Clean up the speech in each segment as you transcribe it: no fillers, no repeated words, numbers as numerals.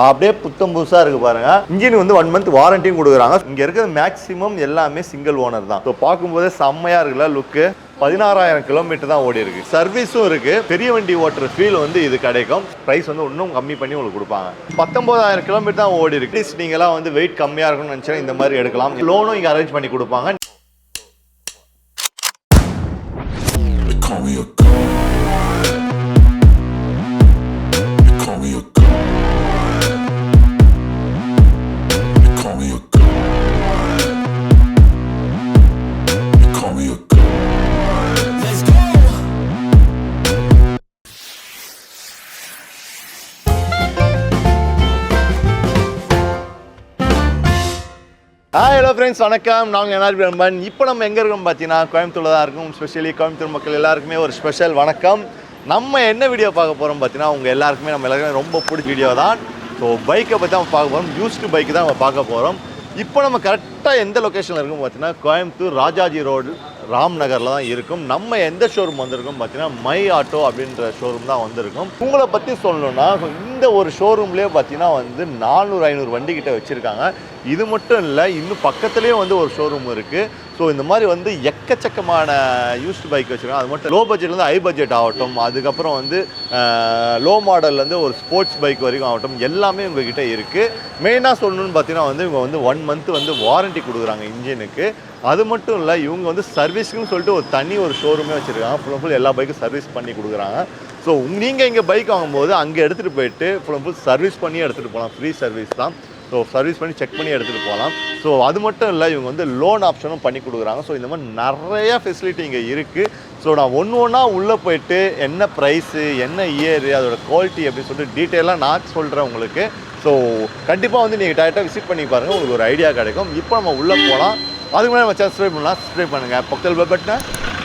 அப்படியே புத்தம் புதுசாக இருக்குது பாருங்கள். இன்ஜின் வந்து 1 மந்த் வாரண்டியும் கொடுக்குறாங்க. இங்கே இருக்கிறது மேக்ஸிமம் எல்லாமே சிங்கிள் ஓனர் தான். ஸோ பார்க்கும்போதே செம்மையாக இருக்குல்ல லுக்கு. 16,000 கிலோமீட்டர் தான் ஓடி இருக்கு. சர்வீஸும் இருக்கு. பெரிய வண்டி ஓட்டுற ஃபீல் வந்து இது கிடைக்கும். பிரைஸ் வந்து இன்னும் கம்மி பண்ணி உங்களுக்கு கொடுப்பாங்க. 19,000 கிலோமீட்டர் தான் ஓடி இருக்கு. நீங்களாம் வந்து வெயிட் கம்மியாக இருக்கும்னு நினச்சா இந்த மாதிரி எடுக்கலாம். லோனும் இங்கே அரேஞ்ச் பண்ணி கொடுப்பாங்க. ஹலோ ஃப்ரெண்ட்ஸ், வணக்கம். நாங்கள் என்ஆர்பி ரம்பன். இப்போ நம்ம எங்கே இருக்கோம் பார்த்தீங்கன்னா கோயம்புத்தூரில் தான் இருக்கும். ஸ்பெஷலி கோயம்புத்தூர் மக்கள் எல்லாருக்குமே ஒரு ஸ்பெஷல் வணக்கம். நம்ம என்ன வீடியோ பார்க்க போகிறோம் பார்த்தீங்கன்னா உங்கள் எல்லாருக்குமே நம்ம எல்லாருக்குமே ரொம்ப பிடிச்ச வீடியோ தான். ஸோ பைக்கை பற்றி நம்ம பார்க்க போகிறோம். யூஸ்டு பைக்கு தான் நம்ம பார்க்க போகிறோம். இப்போ நம்ம கரெக்டாக எந்த லொக்கேஷனில் இருக்கும் பார்த்தீங்கன்னா கோயம்புத்தூர் ராஜாஜி ரோடு ராம் நகரில் தான் இருக்கும். நம்ம எந்த ஷோரூம் வந்திருக்கோம் பார்த்தீங்கன்னா மை ஆட்டோ அப்படின்ற ஷோரூம் தான் வந்திருக்கும். உங்களை பற்றி சொல்லணும்னா இந்த ஒரு ஷோரூம்லேயே பார்த்தீங்கன்னா வந்து 400-500 வண்டி கிட்ட வச்சுருக்காங்க. இது மட்டும் இல்லை, இன்னும் பக்கத்துலேயே வந்து ஒரு ஷோரூம் இருக்குது. ஸோ இந்த மாதிரி வந்து எக்கச்சக்கமான யூஸ்டு பைக் வச்சுருக்காங்க. அது மட்டும் லோ பட்ஜெட்லேருந்து ஹை பட்ஜெட் ஆகட்டும், அதுக்கப்புறம் வந்து லோ மாடல்லேருந்து ஒரு ஸ்போர்ட்ஸ் பைக் வரைக்கும் ஆகட்டும், எல்லாமே உங்ககிட்ட இருக்குது. மெயினாக சொல்லணும்னு பார்த்தீங்கன்னா வந்து இவங்க வந்து 1 மந்த் வந்து வாரண்ட்டி கொடுக்குறாங்க இன்ஜினுக்கு. அது மட்டும் இல்லை, இவங்க வந்து சர்வீஸுக்குன்னு சொல்லிட்டு ஒரு தனி ஒரு ஷோரூமே வச்சுருக்காங்க. ஃபுல் அண்ட் ஃபுல் எல்லா பைக்கும் சர்வீஸ் பண்ணி கொடுக்குறாங்க. ஸோ நீங்கள் இங்கே பைக் வாங்கும்போது அங்கே எடுத்துகிட்டு போயிட்டு ஃபுல் அண்ட் ஃபுல் சர்வீஸ் பண்ணி எடுத்துகிட்டு போகலாம். ஃப்ரீ சர்வீஸ் தான். ஸோ சர்வீஸ் பண்ணி செக் பண்ணி எடுத்துகிட்டு போகலாம். ஸோ அது மட்டும் இல்லை, இவங்க வந்து லோன் ஆப்ஷனும் பண்ணி கொடுக்குறாங்க. ஸோ இந்த மாதிரி நிறையா ஃபெசிலிட்டி இங்கே இருக்குது. ஸோ நான் ஒன்றா உள்ளே போயிட்டு என்ன ப்ரைஸு, என்ன இயரு, அதோட குவாலிட்டி அப்படின்னு சொல்லிட்டு டீட்டெயிலாக நான் சொல்கிறேன் உங்களுக்கு. ஸோ கண்டிப்பாக வந்து நீங்கள் டேரெக்டாக விசிட் பண்ணி பாருங்கள், உங்களுக்கு ஒரு ஐடியா கிடைக்கும். இப்போ நம்ம உள்ளே போகலாம். அதுக்கு முன்னாடி நம்ம சப்ஸ்கிரைப் பண்ணலாம். சப்ஸ்கிரைப் பண்ணுங்கள். பக்கத்தில் பட்டனை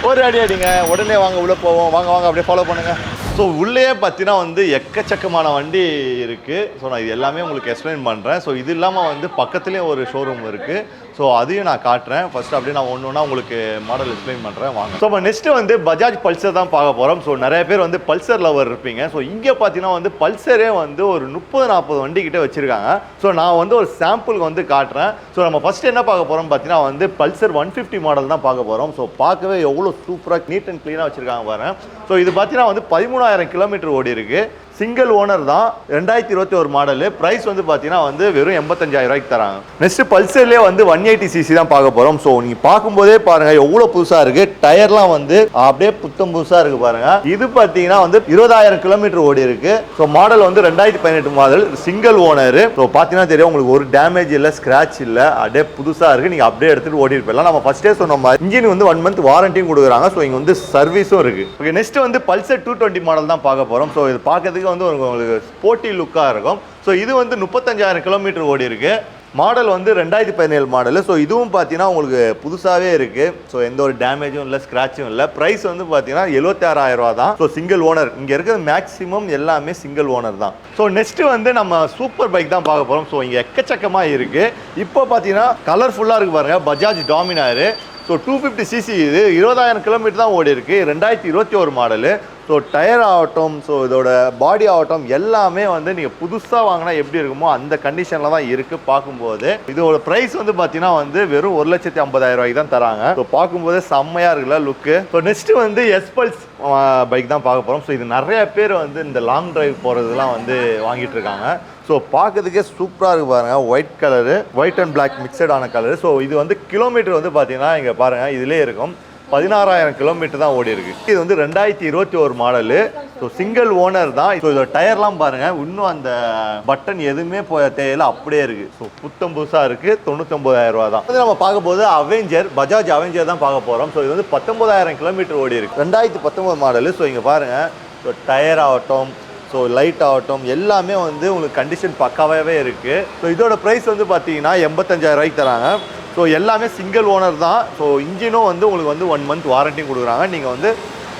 ஒரு அடி அடிங்க. உடனே வாங்க உள்ளே போவோம். வாங்க அப்படியே ஃபாலோ பண்ணுங்கள். ஸோ உள்ளே பார்த்தீங்கன்னா வந்து எக்கச்சக்கமான வண்டி இருக்குது. ஸோ நான் இது எல்லாமே உங்களுக்கு எக்ஸ்பிளைன் பண்ணுறேன். ஸோ இது இல்லாமல் வந்து பக்கத்துலேயே ஒரு ஷோரூம் இருக்குது. ஸோ அதையும் நான் காட்டுறேன். ஃபஸ்ட்டு அப்படியே நான் ஒன்று உங்களுக்கு மாடல் எக்ஸ்பிளைன் பண்ணுறேன், வாங்க. ஸோ இப்போ நெக்ஸ்ட்டு வந்து பஜாஜ் பல்சர் தான் பார்க்க போகிறோம். ஸோ நிறைய பேர் வந்து பல்சர் லவர் இருப்பீங்க. ஸோ இங்கே பார்த்தீங்கன்னா வந்து பல்சரே வந்து ஒரு 30-40 வண்டி கிட்டே வச்சுருக்காங்க. ஸோ நான் வந்து ஒரு சாம்பிளுக்கு வந்து காட்டுறேன். ஸோ நம்ம ஃபஸ்ட்டு என்ன பார்க்க போகிறோம் பார்த்தீங்கன்னா வந்து பல்சர் 150 மாடல் தான் பார்க்க போகிறோம். ஸோ பார்க்கவே எவ்வளோ சூப்பராக நீட் அண்ட் க்ளீனாக வச்சுருக்காங்க பாருங்கள். ஸோ இது பார்த்தீங்கன்னா வந்து 13,000 கிலோமீட்டர் ஓடி இருக்குது. சிங்கிள் ஓனர் தான். 2021 மாடலு. ப்ரைஸ் வந்து பார்த்தீங்கன்னா வந்து வெறும் 85,000 ரூபாய்க்கு தராங்க. நெக்ஸ்ட் பல்சர்லேயே வந்து 180cc தான் பார்க்க போகிறோம். ஸோ நீங்கள் பார்க்கும்போதே பாருங்கள் எவ்வளோ புதுசாக இருக்குது. டயர்லாம் வந்து அப்படியே புத்தம் புதுசாக இருக்குது பாருங்கள். இது பார்த்தீங்கன்னா வந்து 20,000 கிலோமீட்டர் ஓடி இருக்குது. ஸோ மாடல் வந்து 2018 மாடல், சிங்கிள் ஓனரு. ஸோ பார்த்தீங்கன்னா தெரியும் உங்களுக்கு ஒரு டேமேஜ் இல்லை, ஸ்க்ராட்ச் இல்லை, அப்படியே புதுசாக இருக்குது. நீங்கள் அப்படியே எடுத்துகிட்டு ஓட்டிட்டு போயிடலாம். நம்ம ஃபஸ்ட்டே சொன்ன மாதிரி இன்ஜின் வந்து 1 மந்த் வாரண்டியும் கொடுக்குறாங்க. ஸோ இங்கே வந்து சர்வீஸும் இருக்குது. ஓகே, நெக்ஸ்ட் வந்து பல்சர் 220 மாடல் தான் பார்க்க போகிறோம். ஸோ இது பார்க்கறதுக்கு வந்து உங்களுக்கு ஸ்போர்ட்டி லுக்காக இருக்கும். ஸோ இது வந்து 35,000 கிலோமீட்டர் ஓடி இருக்கு. மாடல் வந்து 2017 மாடலு. ஸோ இதுவும் பார்த்தீங்கன்னா உங்களுக்கு புதுசாகவே இருக்குது. ஸோ எந்த ஒரு டேமேஜும் இல்லை, ஸ்க்ராட்சும் இல்லை. ப்ரைஸ் வந்து பார்த்தீங்கன்னா 76,000 ரூபா தான். So single owner. இங்கே இருக்கிறது மேக்ஸிமம் எல்லாமே சிங்கிள் ஓனர் தான். ஸோ நெக்ஸ்ட்டு வந்து நம்ம சூப்பர் பைக் தான் பார்க்க போகிறோம். ஸோ இங்கே எக்கச்சக்கமாக இருக்குது. இப்போ பார்த்தீங்கன்னா கலர்ஃபுல்லாக இருக்குது பாருங்கள், பஜாஜ் டாமினாரு. ஸோ 250cc, இது 20,000 கிலோமீட்டர் தான் ஓடி இருக்குது. 2021 மாடலு. ஸோ டயர் ஆகட்டும், ஸோ இதோட பாடி ஆகட்டும், எல்லாமே வந்து நீங்கள் புதுசாக வாங்கினா எப்படி இருக்குமோ அந்த கண்டிஷனில் தான் இருக்குது பார்க்கும்போது. இதோட ப்ரைஸ் வந்து பார்த்தீங்கன்னா வந்து வெறும் 1,50,000 ரூபாய்க்கு தான் தராங்க. ஸோ பார்க்கும்போது செம்மையாக இருக்குல்ல லுக்கு. ஸோ நெக்ஸ்ட்டு வந்து எஸ்பல்ஸ் பைக் தான் பார்க்க போகிறோம். ஸோ இது நிறைய பேர் வந்து இந்த லாங் டிரைவ் போகிறதுலாம் வந்து வாங்கிட்டு இருக்காங்க. ஸோ பார்க்கறதுக்கே சூப்பராக இருக்குது பாருங்கள். White colour, white and black மிக்சடான கலரு. ஸோ இது வந்து கிலோமீட்டர் வந்து பார்த்தீங்கன்னா இங்கே பாருங்கள் இதிலே இருக்கும் 16,000 கிலோமீட்டர் தான் ஓடி இருக்கு. இது வந்து 2021 மாடலு. ஸோ சிங்கிள் ஓனர் தான். ஸோ இதோட டயர்லாம் பாருங்கள், இன்னும் அந்த பட்டன் எதுவுமே தேவையில்லை, அப்படியே இருக்குது. ஸோ புத்தம் புதுசாக இருக்குது. 99,000 ரூபா தான். நம்ம பார்க்க போது அவெஞ்சர், பஜாஜ் அவெஞ்சர் தான் பார்க்க போகிறோம். ஸோ இது வந்து 19,000 கிலோமீட்டர் ஓடி இருக்குது. 2019 மாடலு. ஸோ இங்கே பாருங்கள், ஸோ டயர் ஆகட்டும், ஸோ லைட் ஆகட்டும், எல்லாமே வந்து உங்களுக்கு கண்டிஷன் பக்காவாகவே இருக்குது. ஸோ இதோட ப்ரைஸ் வந்து பார்த்தீங்கன்னா 85,000 ரூபாய்க்கு தராங்க. ஸோ எல்லாமே சிங்கிள் ஓனர் தான். ஸோ இன்ஜினும் வந்து உங்களுக்கு வந்து 1 மந்த் வாரண்டியும் கொடுக்குறாங்க. நீங்கள் வந்து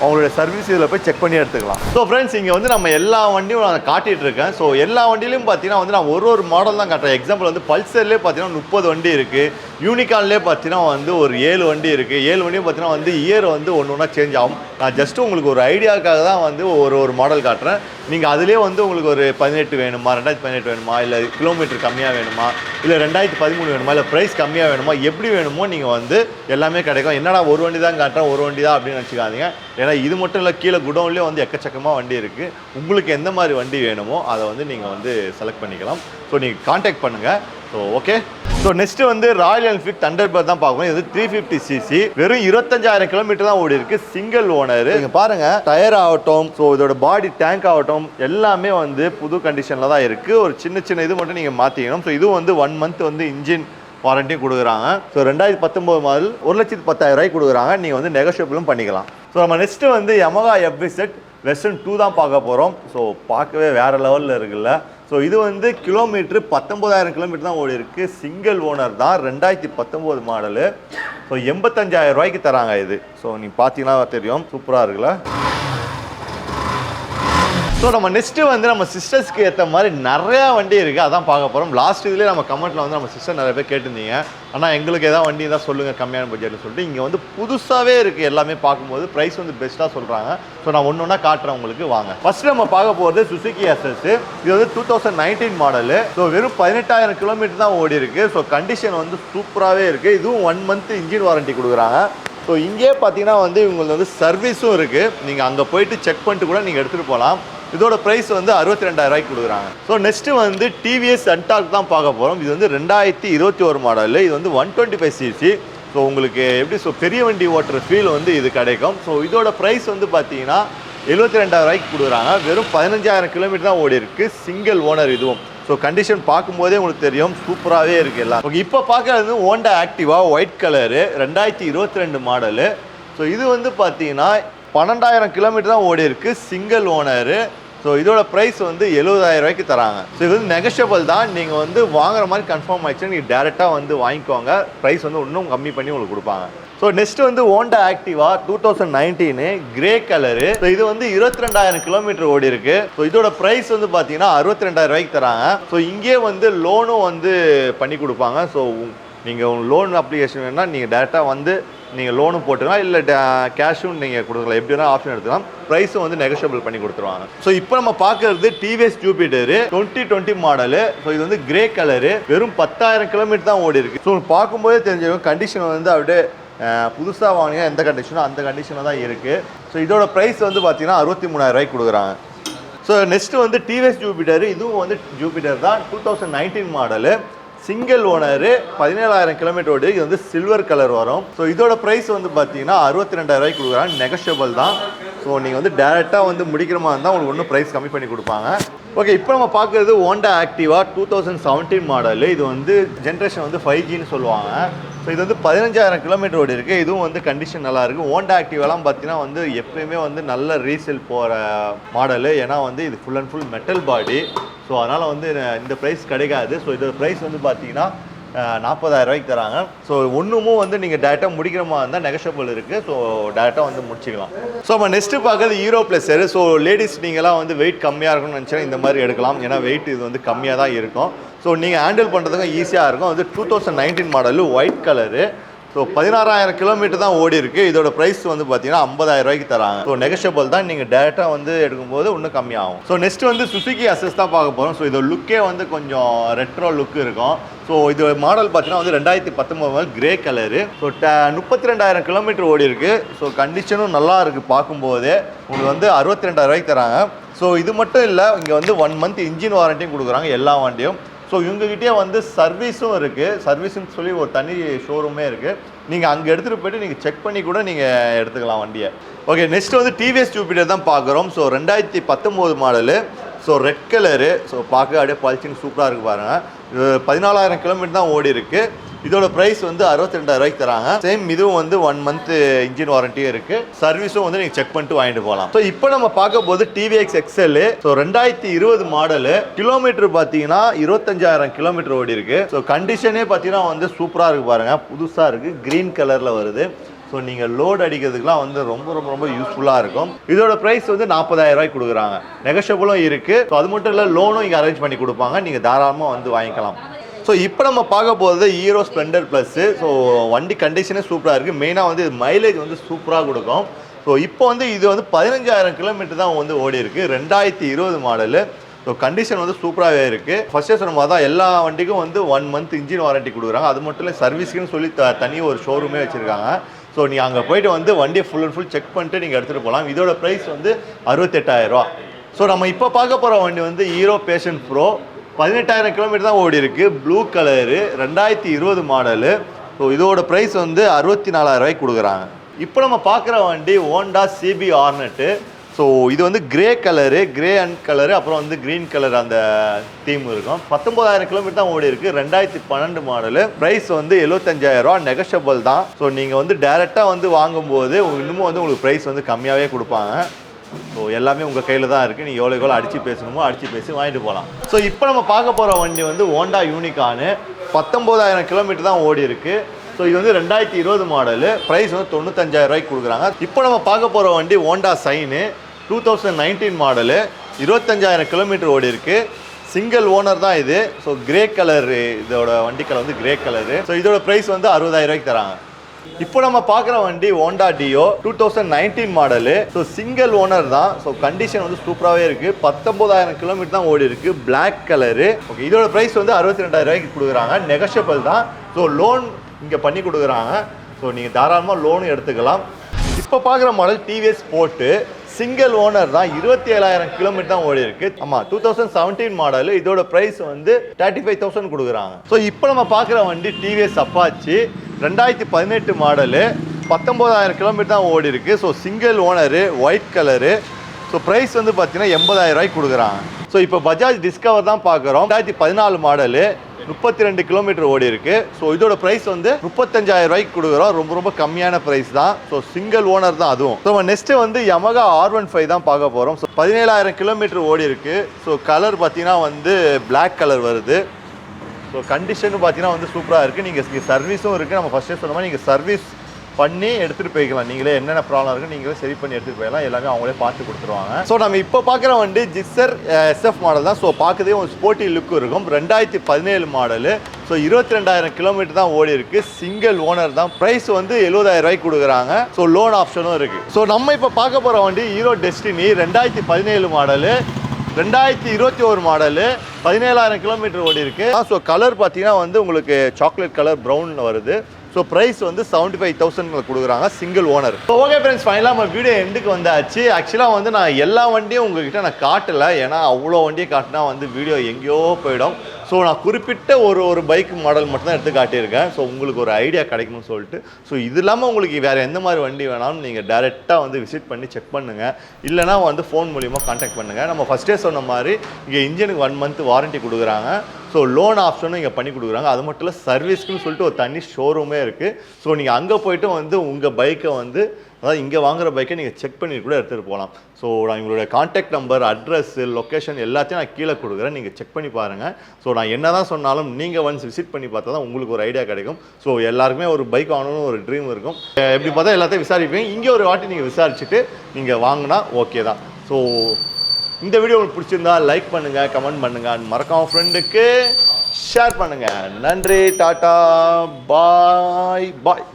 அவங்களுடைய சர்வீஸ் இதில் போய் செக் பண்ணி எடுத்துக்கலாம். ஸோ ஃப்ரெண்ட்ஸ், இங்கே வந்து நம்ம எல்லா வண்டியும் நான் காட்டிகிட்டு இருக்கேன். ஸோ எல்லா வண்டியிலையும் பார்த்தீங்கன்னா வந்து நான் ஒரு மாடல் தான் காட்டுறேன். எக்ஸாம்பிள் வந்து பல்சர்லேயே பார்த்தீங்கன்னா 30 வண்டி இருக்குது. யூனிகார்ன்லேயே பார்த்தீங்கன்னா வந்து ஒரு 7 வண்டி இருக்குது. 7 வண்டியும் பார்த்தீங்கன்னா வந்து இயர் வந்து ஒன்று ஒன்றா சேஞ்ச் ஆகும். நான் ஜஸ்ட்டு உங்களுக்கு ஒரு ஐடியாவுக்காக தான் வந்து ஒரு மாடல் காட்டுறேன். நீங்கள் அதிலே வந்து உங்களுக்கு ஒரு 18 வேணுமா, 2018 வேணுமா, இல்லை கிலோமீட்டர் கம்மியாக வேணுமா, இல்லை 2013 வேணுமா, இல்லை ப்ரைஸ் கம்மியாக வேணுமா, எப்படி வேணுமோ நீங்கள் வந்து எல்லாமே கிடைக்கும். என்னடா ஒரு வண்டி தான் காட்டுறேன், ஒரு வண்டி தான் அப்படின்னு நினச்சிக்காதீங்க. ஏன்னா இது மட்டும் இல்லை, கீழே குடோன்லேயே வந்து எக்கச்சக்கமாக வண்டி இருக்குது. உங்களுக்கு எந்த மாதிரி வண்டி வேணுமோ அதை வந்து நீங்கள் வந்து செலக்ட் பண்ணிக்கலாம். ஸோ நீங்கள் கான்டாக்ட் பண்ணுங்கள். So okay. ஸோ நெக்ஸ்ட்டு வந்து ராயல் என்ஃபீல்ட் தண்டர்பர்ட் தான் பார்க்கணும். இது 350cc, வெறும் 25,000 கிலோமீட்டர் தான் ஓடி இருக்கு. Single owner. நீங்கள் பாருங்கள், டயர் ஆகட்டும், ஸோ இதோட பாடி டேங்க் ஆகட்டும், எல்லாமே வந்து புது கண்டிஷனில் தான் இருக்குது. ஒரு சின்ன இது மட்டும் நீங்கள் மாற்றிக்கணும். ஸோ இதுவும் வந்து 1 மந்த் வந்து இன்ஜின் வாரண்டியும் கொடுக்குறாங்க. ஸோ 2019 மாடல் 1,10,000 கொடுக்குறாங்க. நீங்கள் வந்து நெகோஷியபிளும் பண்ணிக்கலாம். ஸோ நம்ம நெக்ஸ்ட்டு வந்து Yamaha FZ வெர்ஷன் 2 தான் பார்க்க போகிறோம். ஸோ பார்க்கவே வேறு லெவலில் இருக்குல்ல. ஸோ இது வந்து கிலோமீட்ரு 19,000 கிலோமீட்டர் தான் ஓடி இருக்குது. சிங்கிள் ஓனர் தான், 2019 மாடலு. ஸோ 85,000 தராங்க இது. ஸோ நீங்கள் பார்த்தீங்கன்னா தெரியும், சூப்பராக இருக்குல்ல. ஸோ நம்ம நெக்ஸ்ட்டு வந்து நம்ம சிஸ்டர்ஸ்க்கு ஏற்ற மாதிரி நிறையா வண்டி இருக்குது, அதான் பார்க்க போகிறோம். லாஸ்ட் இதுலேயே நம்ம கமெண்ட்டில் வந்து நம்ம சிஸ்டர் நிறைய பேர் கேட்டிருந்தீங்க, ஆனால் எங்களுக்கு எதாவது வண்டி தான் சொல்லுங்கள் கம்மியான பட்ஜெட்னு சொல்லிட்டு. இங்கே வந்து புதுசாகவே இருக்குது எல்லாமே பார்க்கும்போது. ப்ரைஸ் வந்து பெஸ்ட்டாக சொல்கிறாங்க. ஸோ நான் ஒன்று காட்டுறேன் உங்களுக்கு, வாங்க. ஃபஸ்ட்டு நம்ம பார்க்க போகிறது சுசுகி எஸ்எஸ். இது வந்து 2019 மாடலு. ஸோ வெறும் 18,000 கிலோமீட்டர் தான் ஓடி இருக்குது. ஸோ கண்டிஷன் வந்து சூப்பராகவே இருக்குது. இதுவும் 1 மந்த் இன்ஜின் வாரண்டி கொடுக்குறாங்க. ஸோ இங்கே பார்த்தீங்கன்னா வந்து இவங்களுக்கு வந்து சர்வீஸும் இருக்குது. நீங்கள் அங்கே போயிட்டு செக் பண்ணிட்டு கூட நீங்கள் எடுத்துகிட்டு போகலாம். இதோட ப்ரைஸ் வந்து 62,000 கொடுக்குறாங்க. ஸோ நெக்ஸ்ட்டு வந்து டிவிஎஸ் அன்டாக் தான் பார்க்க போகிறோம். இது வந்து 2021 மாடலு. இது வந்து 125cc. ஸோ உங்களுக்கு எப்படி பெரிய வண்டி ஓட்டுற ஃபீல் வந்து இது கிடைக்கும். ஸோ இதோட ப்ரைஸ் வந்து பார்த்தீங்கன்னா 72,000 கொடுக்குறாங்க. வெறும் 15,000 கிலோமீட்டர் தான் ஓடி இருக்குது. சிங்கிள் ஓனர் இதுவும். ஸோ கண்டிஷன் பார்க்கும்போதே உங்களுக்கு தெரியும், சூப்பராகவே இருக்குது எல்லாம். ஓகே, இப்போ பார்க்கறது Honda Activa white colour 2022 model. So இது வந்து பார்த்தீங்கன்னா 12,000 கிலோமீட்டர் தான் ஓடி இருக்குது. Single owner. ஸோ இதோட ப்ரைஸ் வந்து 70,000 தராங்க. ஸோ இது வந்து நெகஷியபிள் தான். நீங்கள் வந்து வாங்குற மாதிரி கன்ஃபார்ம் ஆயிடுச்சுன்னா நீங்கள் டேரெக்டாக வந்து வாங்கிக்கோங்க. ப்ரைஸ் வந்து இன்னும் கம்மி பண்ணி உங்களுக்கு கொடுப்பாங்க. ஸோ நெக்ஸ்ட் வந்து Honda Activa 2019 grey colour. So இது வந்து 22,000 கிலோமீட்டர் ஓடி இருக்கு. ஸோ இதோட ப்ரைஸ் வந்து பார்த்தீங்கன்னா 62,000 தராங்க. ஸோ இங்கே வந்து லோனும் வந்து பண்ணி கொடுப்பாங்க. ஸோ நீங்கள் லோன் அப்ளிகேஷன் வேணுன்னா நீங்கள் டேரெக்டாக வந்து நீங்கள் லோனும் போட்டுக்கலாம், இல்லை கேஷும் நீங்கள் கொடுக்கலாம். எப்படி வேணால் ஆப்ஷன் எடுத்துக்கலாம். ப்ரைஸும் வந்து நெகோஷியபிள் பண்ணி கொடுத்துருவாங்க. ஸோ இப்போ நம்ம பார்க்கறது டிவிஎஸ் ஜூபிட்டரு 2020 மாடலு. ஸோ இது வந்து கிரே கலரு. வெறும் 10,000 கிலோமீட்டர் தான் ஓடி இருக்கு. ஸோ பார்க்கும்போதே தெரிஞ்சிடும் கண்டிஷன் வந்து அப்படியே புதுசாக வாங்கினா எந்த கண்டிஷனோ அந்த கண்டிஷனில் தான் இருக்குது. ஸோ இதோட ப்ரைஸ் வந்து பார்த்தீங்கன்னா 63,000 கொடுக்குறாங்க. ஸோ நெக்ஸ்ட்டு வந்து டிவிஎஸ் ஜூபிட்டரு. இதுவும் வந்து ஜூபிட்டர் தான், 2019 மாடலு. சிங்கிள் ஓனரு, 17,000 கிலோமீட்டர் ஓடி. இது வந்து சில்வர் கலர் வரும். ஸோ இதோட ப்ரைஸ் வந்து பார்த்தீங்கன்னா 62,000 கொடுக்குறாங்க. நெகோஷியபிள் தான். ஸோ நீங்கள் வந்து டேரெக்டாக வந்து முடிக்கிற மாதிரி இருந்தால் உங்களுக்கு ஒன்றும் ப்ரைஸ் கம்மி பண்ணி கொடுப்பாங்க. ஓகே, இப்போ நம்ம பார்க்குறது ஹோண்டா ஆக்டிவா 2017 மாடலு. இது வந்து ஜென்ரேஷன் வந்து 5Gன்னு சொல்லுவாங்க. ஸோ இது வந்து 15,000 கிலோமீட்டர் ஓடி இருக்குது. இதுவும் வந்து கண்டிஷன் நல்லாயிருக்கு. ஹோண்டா ஆக்டிவாலாம் பார்த்தீங்கன்னா வந்து எப்பயுமே வந்து நல்ல ரீசேல் போகிற மாடலு. ஏன்னா வந்து இது full and full metal body. So அதனால் வந்து இந்த ப்ரைஸ் கிடைக்காது. ஸோ இதோட ப்ரைஸ் வந்து பார்த்தீங்கன்னா 40,000 தராங்க. ஸோ ஒன்றுமும் வந்து நீங்கள் டேரெக்டாக முடிக்கிற மாதிரி இருந்தால் நெகோஷியபிள் இருக்குது. ஸோ டேரெக்டாக வந்து முடிச்சிக்கலாம். ஸோ நம்ம நெக்ஸ்ட்டு பார்க்குறது ஹீரோ ப்ளஸரு. ஸோ லேடிஸ் நீங்களாம் வந்து வெயிட் கம்மியாக இருக்கும்னு நினச்சினா இந்த மாதிரி எடுக்கலாம். ஏன்னா வெயிட் இது வந்து கம்மியாக தான் இருக்கும். ஸோ நீங்கள் ஹேண்டில் பண்ணுறதுக்கும் ஈஸியாக இருக்கும். வந்து 2019 model white colour. So 16,000 kilometre தான் ஓடி இருக்குது. இதோட ப்ரைஸ் வந்து பார்த்தீங்கன்னா 50,000 தராங்க. ஸோ நெகோஷியபிள் தான். நீங்கள் டேரெக்டாக வந்து எடுக்கும்போது இன்னும் கம்மியாகும். ஸோ நெக்ஸ்ட் வந்து சுசுகி அசஸ் தான் பார்க்க போகிறோம். ஸோ இதோட லுக்கே வந்து கொஞ்சம் ரெட்ரோ லுக் இருக்கும். ஸோ இது மாடல் பார்த்தீங்கன்னா வந்து 2019 கிரே கலரு. ஸோ 32,000 கிலோமீட்டர் ஓடி இருக்குது. ஸோ கண்டிஷனும் நல்லா இருக்குது. பார்க்கும்போதே உங்களுக்கு வந்து 62,000 தராங்க. ஸோ இது மட்டும் இல்லை, இங்கே வந்து 1 மந்த் இன்ஜின் வாரண்டியும் கொடுக்குறாங்க எல்லா வண்டியும். ஸோ இவங்ககிட்டே வந்து சர்வீஸும் இருக்குது. சர்வீஸ்ன்னு சொல்லி ஒரு தனி ஷோரூமே இருக்குது. நீங்கள் அங்கே எடுத்துகிட்டு போய்ட்டு நீங்கள் செக் பண்ணி கூட நீங்கள் எடுத்துக்கலாம் வண்டியை. ஓகே, நெக்ஸ்ட் வந்து டிவிஎஸ் ஜூபிட்டர் தான் பார்க்குறோம். So 2019 model. So red colour. So பார்க்க அப்படியே பளிச்சுன்னு சூப்பராக இருக்குது பாருங்கள். இது 14,000 கிலோமீட்டர் தான் ஓடி இருக்குது. இதோட ப்ரைஸ் வந்து 62,000 தராங்க. சேம் இதுவும் வந்து 1 மந்த் இன்ஜின் வாரண்டியும் இருக்குது. சர்வீஸும் வந்து நீங்கள் செக் பண்ணிட்டு வாங்கிட்டு போகலாம். ஸோ இப்போ நம்ம பார்க்க போது TVX XL. So 2020 model. Kilometre பார்த்தீங்கன்னா 25,000 கிலோமீட்டர் ஓடி இருக்குது. ஸோ கண்டிஷனே பார்த்தீங்கன்னா வந்து சூப்பராக இருக்குது பாருங்கள். புதுசாக இருக்குது. க்ரீன் கலரில் வருது. ஸோ ஸோ நீங்கள் லோட் அடிக்கிறதுக்குலாம் வந்து ரொம்ப ரொம்ப ரொம்ப யூஸ்ஃபுல்லாக இருக்கும். இதோட ப்ரைஸ் வந்து 40,000 ரூபாய்க்கு கொடுக்குறாங்க. நெகஷியபிளும் இருக்குது. ஸோ அது மட்டும் இல்லை, லோனும் இங்கே அரேஞ்ச் பண்ணி கொடுப்பாங்க. நீங்கள் தாராளமாக வந்து வாங்கிக்கலாம். ஸோ இப்போ நம்ம பார்க்க போகிறது ஹீரோ ஸ்ப்ளெண்டர் ப்ளஸ்ஸு. ஸோ வண்டி கண்டிஷனே சூப்பராக இருக்குது. மெயினாக வந்து மைலேஜ் வந்து சூப்பராக கொடுக்கும். ஸோ இப்போ வந்து இது வந்து 15,000 கிலோமீட்டர் தான் வந்து ஓடி இருக்குது. 2020 மாடலு. ஸோ கண்டிஷன் வந்து சூப்பராகவே இருக்குது. ஃபஸ்ட்டே சொன்ன மாதிரி தான் எல்லா வண்டிக்கும் வந்து 1 மந்த் இன்ஜின் வாரண்டி கொடுக்குறாங்க. அது மட்டும் இல்லை, சர்வீஸ்க்குன்னு சொல்லி தனியாக ஒரு ஷோரூமே வச்சுருக்காங்க. ஸோ நீங்கள் அங்கே போய்ட்டு வந்து வண்டியை ஃபுல் அண்ட் ஃபுல் செக் பண்ணிட்டு நீங்கள் எடுத்துகிட்டு போகலாம். இதோட ப்ரைஸ் வந்து 68,000 ரூபா. ஸோ நம்ம இப்போ பார்க்க போகிற வண்டி வந்து ஹீரோ பேஷன் ப்ரோ. 18,000 கிலோமீட்டர் தான் ஓடி இருக்குது. Blue colour, 2020 model. ஸோ இதோட ப்ரைஸ் வந்து 64,000 ரூபாய்க்கு கொடுக்குறாங்க. இப்போ நம்ம பார்க்குற வண்டி ஹோண்டா சிபி ஹார்னெட்டு. ஸோ இது வந்து grey colour, grey and colour, அப்புறம் வந்து க்ரீன் கலர் அந்த தீம் இருக்கும். 19,000 கிலோமீட்டர் தான் ஓடி இருக்குது. 2012 மாடலு. ப்ரைஸ் வந்து 75,000 ரூபா. நெகஷியபிள் தான். ஸோ நீங்கள் வந்து டேரெக்டாக வந்து வாங்கும்போது இன்னமும் வந்து உங்களுக்கு ப்ரைஸ் வந்து கம்மியாகவே கொடுப்பாங்க. ஸோ எல்லாமே உங்கள் கையில் தான் இருக்குது. நீங்கள் எவ்வளோ அடித்து பேசணுமோ அடித்து பேசி வாங்கிட்டு போகலாம். ஸோ இப்போ நம்ம பார்க்க போகிற வண்டி வந்து ஹோண்டா யூனிகானு. 19,000 கிலோமீட்டர் தான் ஓடி இருக்குது. ஸோ இது வந்து 2020 மாடலு. ப்ரைஸ் வந்து 95,000 ரூபாய்க்கு கொடுக்குறாங்க. இப்போ நம்ம பார்க்க போகிற வண்டி ஹோண்டா சைனு. 2019 மாடலு. 25,000 கிலோமீட்டர் ஓடி இருக்குது. சிங்கிள் ஓனர் தான் இது. ஸோ கிரே கலர், இதோட வண்டி கலர் வந்து கிரே கலரு. ஸோ இதோட ப்ரைஸ் வந்து 60,000 ரூபாய்க்கு தராங்க. இப்போ நம்ம பார்க்குற வண்டி Honda Dio 2019 model. So single owner தான். ஸோ கண்டிஷன் வந்து சூப்பராகவே இருக்குது. 19,000 கிலோமீட்டர் தான் ஓடி இருக்குது. Black colour. ஓகே, இதோட ப்ரைஸ் வந்து 62,000 ரூபாய்க்கு கொடுக்குறாங்க. நெகஷியபிள் தான். ஸோ லோன் இங்கே பண்ணி கொடுக்குறாங்க. ஸோ நீங்கள் தாராளமாக லோனும் எடுத்துக்கலாம். இப்போ பார்க்குற model TVS sport. Single owner தான். 27,000 கிலோமீட்டர் தான் ஓடி இருக்கு. ஆமாம், 2017 மாடலு. இதோட ப்ரைஸ் வந்து 35,000 கொடுக்குறாங்க. ஸோ இப்போ நம்ம பார்க்குற வண்டி டிவிஎஸ் அப்பாச்சி. 2018 மாடலு. 19,000 கிலோமீட்டர் தான் ஓடி இருக்குது. So single owner, white colour. So price வந்து பார்த்தீங்கன்னா 80,000 ரூபாய்க்கு கொடுக்குறாங்க. ஸோ இப்போ பஜாஜ் டிஸ்கவர் தான் பார்க்குறோம். 2014 மாடலு. 32 கிலோமீட்டர் ஓடி இருக்குது. ஸோ இதோட ப்ரைஸ் வந்து 35,000 ரூபாய்க்கு கொடுக்குறோம். ரொம்ப ரொம்ப கம்மியான ப்ரைஸ் தான். ஸோ சிங்கிள் ஓனர் தான் அதுவும். ஸோ நம்ம நெக்ஸ்ட்டு வந்து Yamaha R15 தான் பார்க்க போகிறோம். ஸோ 17,000 கிலோமீட்டர் ஓடி இருக்குது. ஸோ கலர் பார்த்தீங்கன்னா வந்து பிளாக் கலர் வருது. ஸோ கண்டிஷன் பார்த்தீங்கன்னா வந்து சூப்பராக இருக்குது. நீங்கள் சர்வீஸும் இருக்குது. நம்ம ஃபஸ்ட்டே சொன்ன மாதிரி நீங்கள் சர்வீஸ் பண்ணி எடுத்துகிட்டு போய்க்கலாம். நீங்களே என்னென்ன ப்ராப்ளம் இருக்குது நீங்களே சரி பண்ணி எடுத்துகிட்டு போயிடலாம். எல்லாமே அவங்களே பார்த்து கொடுத்துருவாங்க. ஸோ நம்ம இப்போ பார்க்குற வண்டி ஜிக்ஸர் SF மாடல் தான். ஸோ பார்க்கவே ஒரு ஸ்போர்ட்டி லுக் இருக்கும். 2017 மாடலு. ஸோ 22,000 கிலோமீட்டர் தான் ஓடி இருக்குது. சிங்கிள் ஓனர் தான். ப்ரைஸ் வந்து 70,000 ரூபாய்க்கு கொடுக்குறாங்க. ஸோ லோன் ஆப்ஷனும் இருக்குது. ஸோ நம்ம இப்போ பார்க்க போகிற வண்டி hero destiny. 2017 model. 2021 model. 17,000 kilometre ஓடி இருக்குது. ஸோ கலர் பார்த்தீங்கன்னா வந்து உங்களுக்கு சாக்லேட் கலர் ப்ரௌன் வருது. ஸோ ப்ரைஸ் வந்து 75,000 கொடுக்குறாங்க. Single owner. So okay friends, ஃபைனலாக நம்ம வீடியோ எண்டுக்கு வந்தாச்சு. ஆக்சுவலாக வந்து நான் எல்லா வண்டியும் உங்ககிட்ட நான் காட்டலை. ஏன்னா அவ்வளோ வண்டியை காட்டினா வந்து வீடியோ எங்கேயோ போயிடும். ஸோ நான் குறிப்பிட்ட ஒரு பைக் மாடல் மட்டும் தான் எடுத்து காட்டியிருக்கேன். ஸோ உங்களுக்கு ஒரு ஐடியா கிடைக்கணும்னு சொல்லிட்டு. ஸோ இது இல்லாமல் உங்களுக்கு வேறு எந்த மாதிரி வண்டி வேணாலும் நீங்கள் டேரெக்டாக வந்து விசிட் பண்ணி செக் பண்ணுங்கள். இல்லைனா வந்து ஃபோன் மூலிமா கான்டாக்ட் பண்ணுங்கள். நம்ம ஃபஸ்ட்டே சொன்ன மாதிரி இங்கே இன்ஜினுக்கு 1 மந்த் வாரண்ட்டி கொடுக்குறாங்க. ஸோ லோன் ஆப்ஷனும் இங்கே பண்ணி கொடுக்குறாங்க. அது மட்டும் இல்லை, சர்வீஸ்க்குன்னு சொல்லிட்டு ஒரு தனி ஷோரூமே இருக்குது. ஸோ நீங்கள் அங்கே போய்ட்டு வந்து உங்கள் பைக்கை வந்து, அதாவது இங்கே வாங்குகிற பைக்கை நீங்கள் செக் பண்ணி கூட எடுத்துகிட்டு போகலாம். ஸோ நான் உங்களுடைய கான்டாக்ட் நம்பர், அட்ரஸ்ஸு, லொக்கேஷன் எல்லாத்தையும் நான் கீழே கொடுக்குறேன். நீங்கள் செக் பண்ணி பாருங்கள். ஸோ நான் என்ன தான் சொன்னாலும் நீங்கள் ஒன்ஸ் விசிட் பண்ணி பார்த்தா தான் உங்களுக்கு ஒரு ஐடியா கிடைக்கும். ஸோ எல்லாருக்குமே ஒரு பைக் வாங்கணும்னு ஒரு ட்ரீம் இருக்கும். எப்படி பார்த்தா எல்லாத்தையும் விசாரிப்பீங்க. இங்கே ஒரு வாட்டி நீங்கள் விசாரிச்சுட்டு நீங்கள் வாங்கினா ஓகே தான். ஸோ இந்த வீடியோ உங்களுக்கு பிடிச்சிருந்தா லைக் பண்ணுங்கள், கமெண்ட் பண்ணுங்கள், மறக்காம ஃப்ரெண்டுக்கு ஷேர் பண்ணுங்கள். நன்றி, டாட்டா, பாய் பாய்.